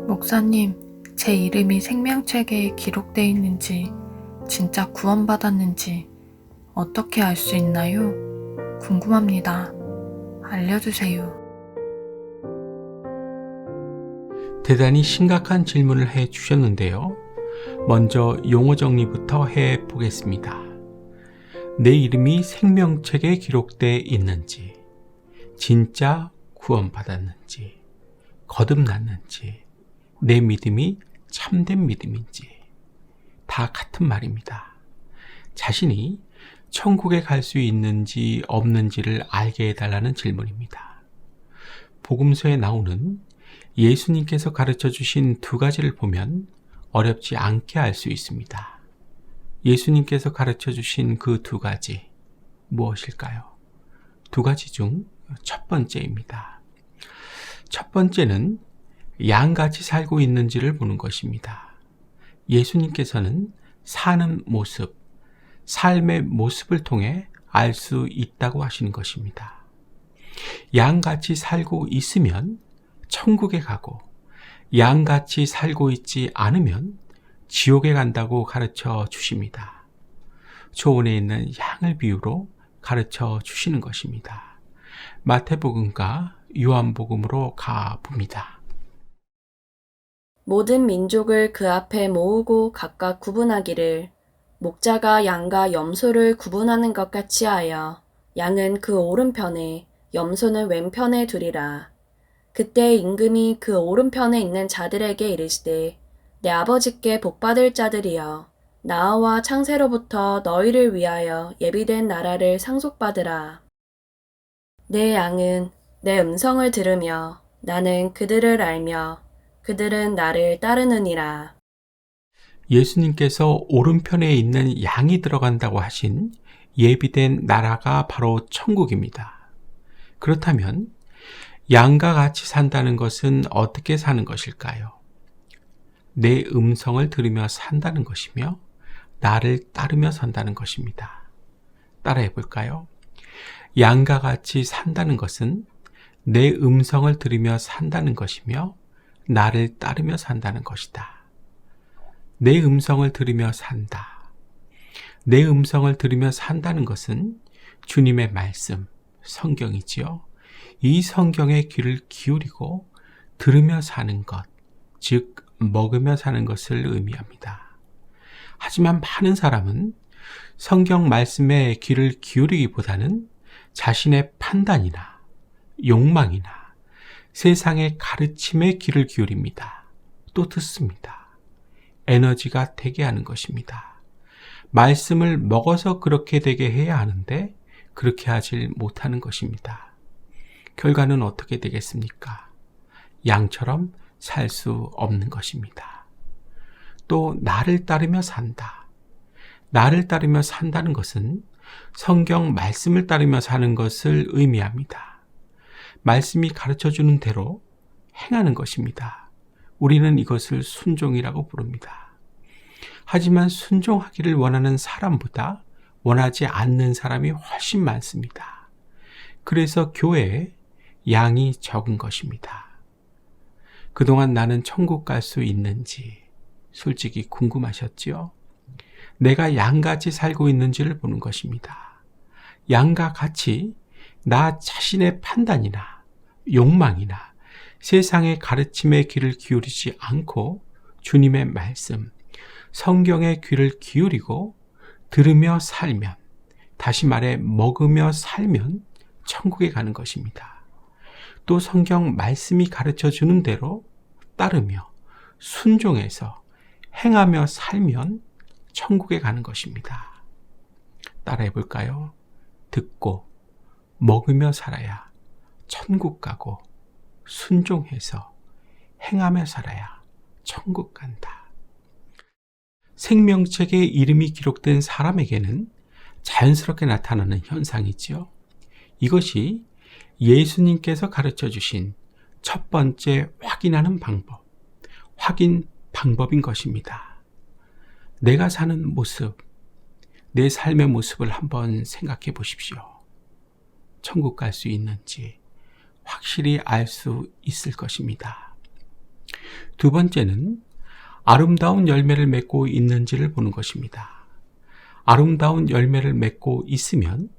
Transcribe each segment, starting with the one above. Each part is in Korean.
목사님, 제 이름이 생명책에 기록돼 있는지, 진짜 구원받았는지 어떻게 알 수 있나요? 궁금합니다. 알려주세요. 대단히 심각한 질문을 해 주셨는데요. 먼저 용어 정리부터 해 보겠습니다. 내 이름이 생명책에 기록돼 있는지, 진짜 구원받았는지, 거듭났는지, 내 믿음이 참된 믿음인지 다 같은 말입니다. 자신이 천국에 갈 수 있는지 없는지를 알게 해달라는 질문입니다. 복음서에 나오는 예수님께서 가르쳐 주신 두 가지를 보면 어렵지 않게 알 수 있습니다. 예수님께서 가르쳐 주신 그 두 가지 무엇일까요? 두 가지 중 첫 번째입니다. 첫 번째는 양같이 살고 있는지를 보는 것입니다. 예수님께서는 사는 모습, 삶의 모습을 통해 알 수 있다고 하시는 것입니다. 양같이 살고 있으면 천국에 가고, 양같이 살고 있지 않으면 지옥에 간다고 가르쳐 주십니다. 초원에 있는 양을 비유로 가르쳐 주시는 것입니다. 마태복음과 요한복음으로 가봅니다. 모든 민족을 그 앞에 모으고 각각 구분하기를 목자가 양과 염소를 구분하는 것 같이 하여 양은 그 오른편에 염소는 왼편에 두리라. 그때 임금이 그 오른편에 있는 자들에게 이르시되 내 아버지께 복받을 자들이여 나와 창세로부터 너희를 위하여 예비된 나라를 상속받으라. 내 양은 내 음성을 들으며 나는 그들을 알며 그들은 나를 따르느니라. 예수님께서 오른편에 있는 양이 들어간다고 하신 예비된 나라가 바로 천국입니다. 그렇다면 양과 같이 산다는 것은 어떻게 사는 것일까요? 내 음성을 들으며 산다는 것이며 나를 따르며 산다는 것입니다. 따라해 볼까요? 양과 같이 산다는 것은 내 음성을 들으며 산다는 것이며 나를 따르며 산다는 것이다. 내 음성을 들으며 산다. 내 음성을 들으며 산다는 것은 주님의 말씀, 성경이지요. 이 성경에 귀를 기울이고 들으며 사는 것, 즉 먹으며 사는 것을 의미합니다. 하지만 많은 사람은 성경 말씀에 귀를 기울이기보다는 자신의 판단이나 욕망이나 세상의 가르침에 귀를 기울입니다. 또 듣습니다. 에너지가 되게 하는 것입니다. 말씀을 먹어서 그렇게 되게 해야 하는데 그렇게 하질 못하는 것입니다. 결과는 어떻게 되겠습니까? 양처럼 살 수 없는 것입니다. 또 나를 따르며 산다. 나를 따르며 산다는 것은 성경 말씀을 따르며 사는 것을 의미합니다. 말씀이 가르쳐주는 대로 행하는 것입니다. 우리는 이것을 순종이라고 부릅니다. 하지만 순종하기를 원하는 사람보다 원하지 않는 사람이 훨씬 많습니다. 그래서 교회에 양이 적은 것입니다. 그동안 나는 천국 갈 수 있는지 솔직히 궁금하셨지요? 내가 양같이 살고 있는지를 보는 것입니다. 양과 같이 나 자신의 판단이나 욕망이나 세상의 가르침에 귀를 기울이지 않고 주님의 말씀, 성경에 귀를 기울이고 들으며 살면, 다시 말해 먹으며 살면 천국에 가는 것입니다. 또 성경 말씀이 가르쳐 주는 대로 따르며 순종해서 행하며 살면 천국에 가는 것입니다. 따라해 볼까요? 듣고 먹으며 살아야 천국 가고 순종해서 행하며 살아야 천국 간다. 생명책에 이름이 기록된 사람에게는 자연스럽게 나타나는 현상이지요. 이것이 예수님께서 가르쳐 주신 첫 번째 확인하는 방법, 확인 방법인 것입니다. 내가 사는 모습, 내 삶의 모습을 한번 생각해 보십시오. 천국 갈 수 있는지 확실히 알 수 있을 것입니다. 두 번째는 아름다운 열매를 맺고 있는지를 보는 것입니다. 아름다운 열매를 맺고 있으면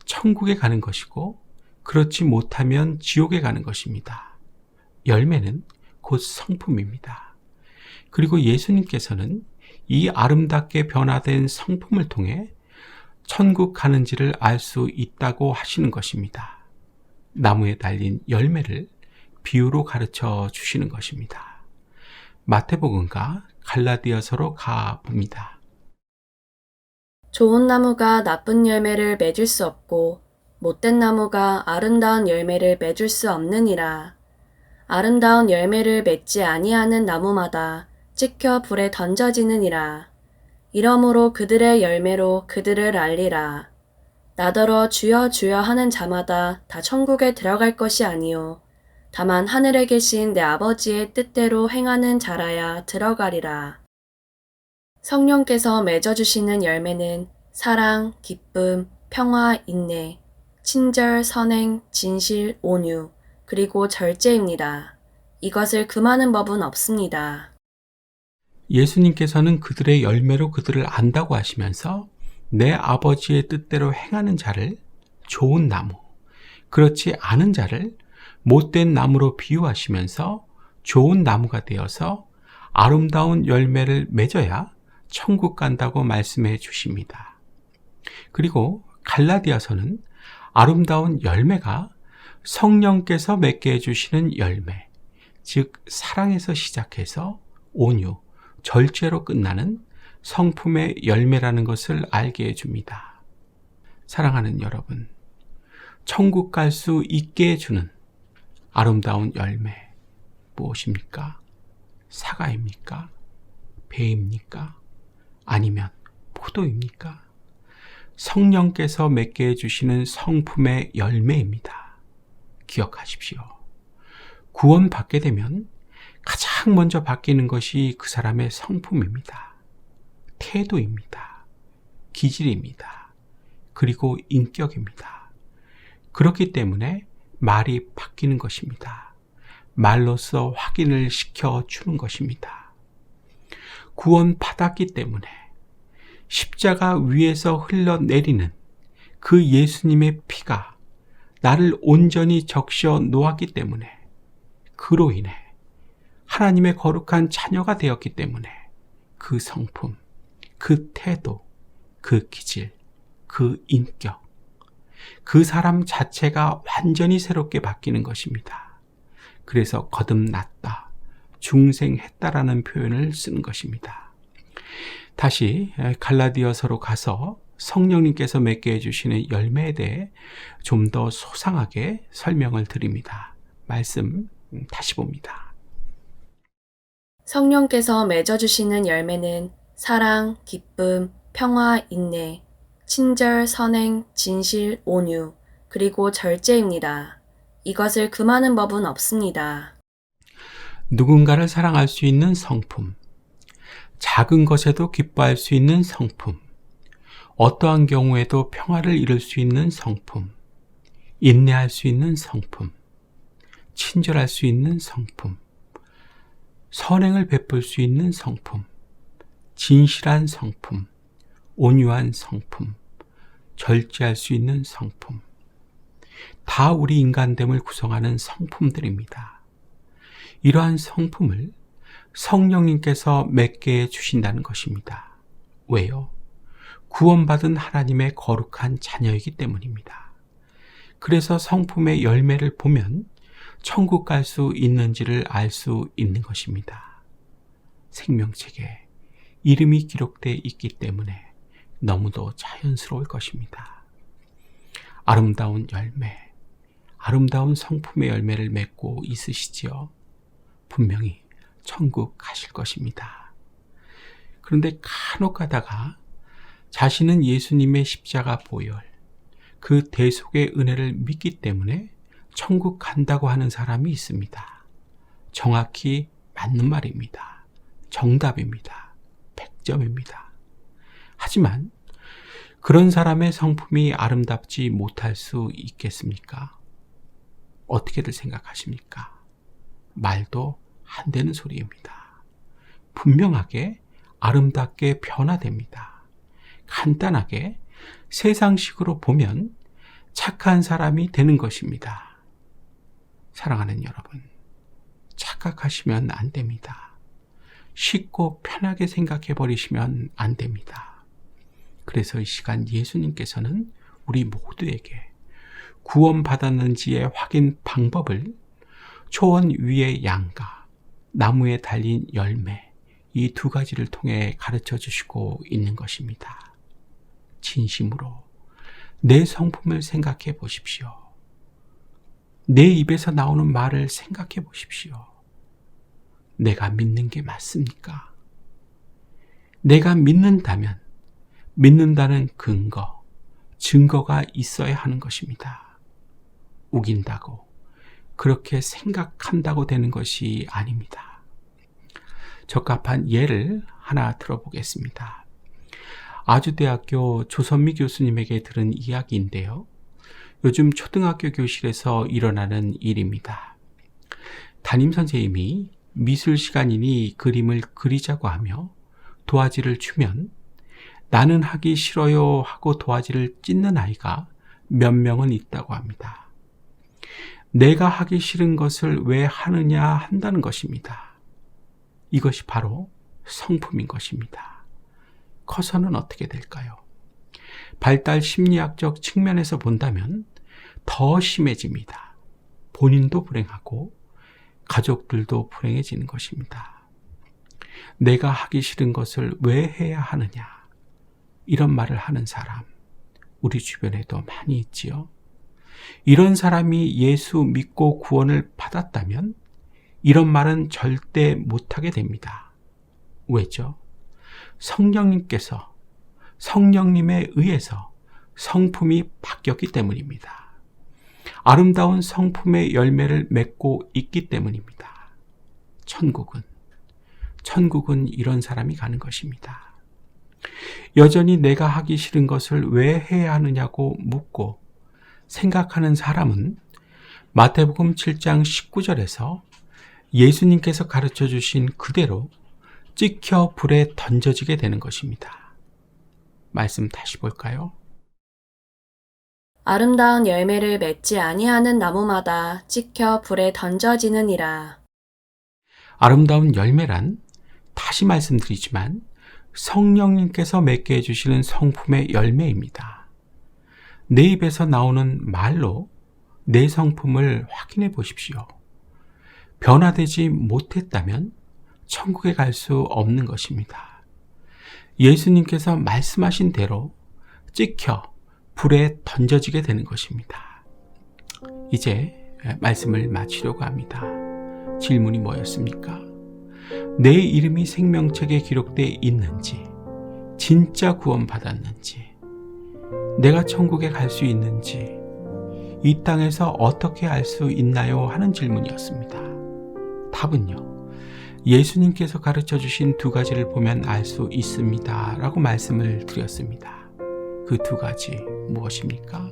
천국에 가는 것이고, 그렇지 못하면 지옥에 가는 것입니다. 열매는 곧 성품입니다. 그리고 예수님께서는 이 아름답게 변화된 성품을 통해 천국 가는지를 알 수 있다고 하시는 것입니다. 나무에 달린 열매를 비유로 가르쳐 주시는 것입니다. 마태복음과 갈라디아서로 가봅니다. 좋은 나무가 나쁜 열매를 맺을 수 없고 못된 나무가 아름다운 열매를 맺을 수 없느니라. 아름다운 열매를 맺지 아니하는 나무마다 찍혀 불에 던져지느니라. 이러므로 그들의 열매로 그들을 알리라. 나더러 주여 주여 하는 자마다 다 천국에 들어갈 것이 아니요 다만 하늘에 계신 내 아버지의 뜻대로 행하는 자라야 들어가리라. 성령께서 맺어주시는 열매는 사랑, 기쁨, 평화, 인내, 친절, 선행, 진실, 온유, 그리고 절제입니다. 이것을 금하는 법은 없습니다. 예수님께서는 그들의 열매로 그들을 안다고 하시면서 내 아버지의 뜻대로 행하는 자를 좋은 나무, 그렇지 않은 자를 못된 나무로 비유하시면서 좋은 나무가 되어서 아름다운 열매를 맺어야 천국 간다고 말씀해 주십니다. 그리고 갈라디아서는 아름다운 열매가 성령께서 맺게 해주시는 열매, 즉 사랑에서 시작해서 온유, 절제로 끝나는 성품의 열매라는 것을 알게 해줍니다. 사랑하는 여러분, 천국 갈 수 있게 해주는 아름다운 열매 무엇입니까? 사과입니까? 배입니까? 아니면 포도입니까? 성령께서 맺게 해주시는 성품의 열매입니다. 기억하십시오. 구원받게 되면 가장 먼저 바뀌는 것이 그 사람의 성품입니다. 태도입니다. 기질입니다. 그리고 인격입니다. 그렇기 때문에 말이 바뀌는 것입니다. 말로써 확인을 시켜주는 것입니다. 구원받았기 때문에 십자가 위에서 흘러내리는 그 예수님의 피가 나를 온전히 적셔 놓았기 때문에, 그로 인해 하나님의 거룩한 자녀가 되었기 때문에 그 성품, 그 태도, 그 기질, 그 인격, 그 사람 자체가 완전히 새롭게 바뀌는 것입니다. 그래서 거듭났다, 중생했다라는 표현을 쓰는 것입니다. 다시 갈라디아서로 가서 성령님께서 맺게 해주시는 열매에 대해 좀 더 소상하게 설명을 드립니다. 말씀 다시 봅니다. 성령께서 맺어주시는 열매는 사랑, 기쁨, 평화, 인내, 친절, 선행, 진실, 온유, 그리고 절제입니다. 이것을 금하는 법은 없습니다. 누군가를 사랑할 수 있는 성품, 작은 것에도 기뻐할 수 있는 성품, 어떠한 경우에도 평화를 이룰 수 있는 성품, 인내할 수 있는 성품, 친절할 수 있는 성품, 선행을 베풀 수 있는 성품, 진실한 성품, 온유한 성품, 절제할 수 있는 성품, 다 우리 인간됨을 구성하는 성품들입니다. 이러한 성품을 성령님께서 맺게 해주신다는 것입니다. 왜요? 구원받은 하나님의 거룩한 자녀이기 때문입니다. 그래서 성품의 열매를 보면 천국 갈 수 있는지를 알 수 있는 것입니다. 생명책에 이름이 기록되어 있기 때문에 너무도 자연스러울 것입니다. 아름다운 열매, 아름다운 성품의 열매를 맺고 있으시지요? 분명히 천국 가실 것입니다. 그런데 간혹 가다가 자신은 예수님의 십자가 보혈, 그 대속의 은혜를 믿기 때문에 천국 간다고 하는 사람이 있습니다. 정확히 맞는 말입니다. 정답입니다. 100점입니다. 하지만 그런 사람의 성품이 아름답지 못할 수 있겠습니까? 어떻게들 생각하십니까? 말도 안 되는 소리입니다. 분명하게 아름답게 변화됩니다. 간단하게 세상식으로 보면 착한 사람이 되는 것입니다. 사랑하는 여러분, 착각하시면 안 됩니다. 쉽고 편하게 생각해 버리시면 안 됩니다. 그래서 이 시간 예수님께서는 우리 모두에게 구원받았는지의 확인 방법을 초원 위의 양과 나무에 달린 열매, 이 두 가지를 통해 가르쳐 주시고 있는 것입니다. 진심으로 내 성품을 생각해 보십시오. 내 입에서 나오는 말을 생각해 보십시오. 내가 믿는 게 맞습니까? 내가 믿는다면 믿는다는 근거, 증거가 있어야 하는 것입니다. 우긴다고, 그렇게 생각한다고 되는 것이 아닙니다. 적합한 예를 하나 들어보겠습니다. 아주대학교 조선미 교수님에게 들은 이야기인데요. 요즘 초등학교 교실에서 일어나는 일입니다. 담임 선생님이 미술 시간이니 그림을 그리자고 하며 도화지를 주면 나는 하기 싫어요 하고 도화지를 찢는 아이가 몇 명은 있다고 합니다. 내가 하기 싫은 것을 왜 하느냐 한다는 것입니다. 이것이 바로 성품인 것입니다. 커서는 어떻게 될까요? 발달 심리학적 측면에서 본다면 더 심해집니다. 본인도 불행하고 가족들도 불행해지는 것입니다. 내가 하기 싫은 것을 왜 해야 하느냐, 이런 말을 하는 사람, 우리 주변에도 많이 있지요. 이런 사람이 예수 믿고 구원을 받았다면 이런 말은 절대 못하게 됩니다. 왜죠? 성령님께서, 성령님에 의해서 성품이 바뀌었기 때문입니다. 아름다운 성품의 열매를 맺고 있기 때문입니다. 천국은 이런 사람이 가는 것입니다. 여전히 내가 하기 싫은 것을 왜 해야 하느냐고 묻고 생각하는 사람은 마태복음 7장 19절에서 예수님께서 가르쳐 주신 그대로 찍혀 불에 던져지게 되는 것입니다. 말씀 다시 볼까요? 아름다운 열매를 맺지 아니하는 나무마다 찍혀 불에 던져지느니라. 아름다운 열매란, 다시 말씀드리지만 성령님께서 맺게 해주시는 성품의 열매입니다. 내 입에서 나오는 말로 내 성품을 확인해 보십시오. 변화되지 못했다면 천국에 갈 수 없는 것입니다. 예수님께서 말씀하신 대로 찍혀 불에 던져지게 되는 것입니다. 이제 말씀을 마치려고 합니다. 질문이 뭐였습니까? 내 이름이 생명책에 기록되어 있는지, 진짜 구원받았는지, 내가 천국에 갈 수 있는지, 이 땅에서 어떻게 알 수 있나요? 하는 질문이었습니다. 답은요, 예수님께서 가르쳐 주신 두 가지를 보면 알 수 있습니다 라고 말씀을 드렸습니다. 그 두 가지 무엇입니까?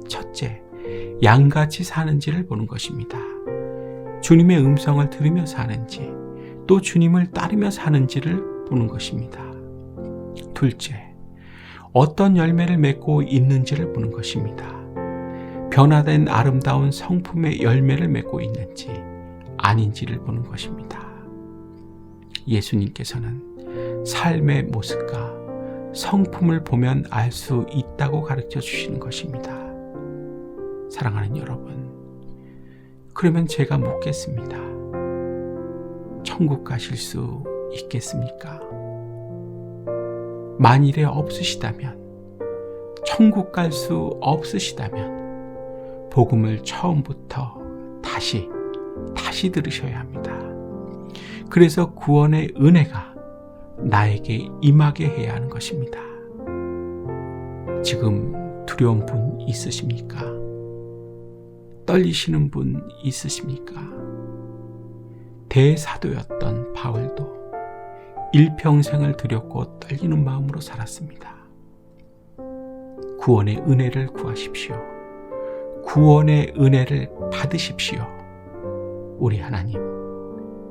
첫째, 양같이 사는지를 보는 것입니다. 주님의 음성을 들으며 사는지, 또 주님을 따르며 사는지를 보는 것입니다. 둘째, 어떤 열매를 맺고 있는지를 보는 것입니다. 변화된 아름다운 성품의 열매를 맺고 있는지 아닌지를 보는 것입니다. 예수님께서는 삶의 모습과 성품을 보면 알 수 있다고 가르쳐 주시는 것입니다. 사랑하는 여러분, 그러면 제가 묻겠습니다. 천국 가실 수 있겠습니까? 만일에 없으시다면, 천국 갈 수 없으시다면 복음을 처음부터 다시 들으셔야 합니다. 그래서 구원의 은혜가 나에게 임하게 해야 하는 것입니다. 지금 두려운 분 있으십니까? 떨리시는 분 있으십니까? 대사도였던 바울도 일평생을 드렸고 떨리는 마음으로 살았습니다. 구원의 은혜를 구하십시오. 구원의 은혜를 받으십시오. 우리 하나님,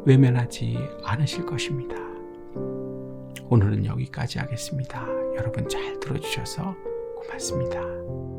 외면하지 않으실 것입니다. 오늘은 여기까지 하겠습니다. 여러분 잘 들어주셔서 고맙습니다.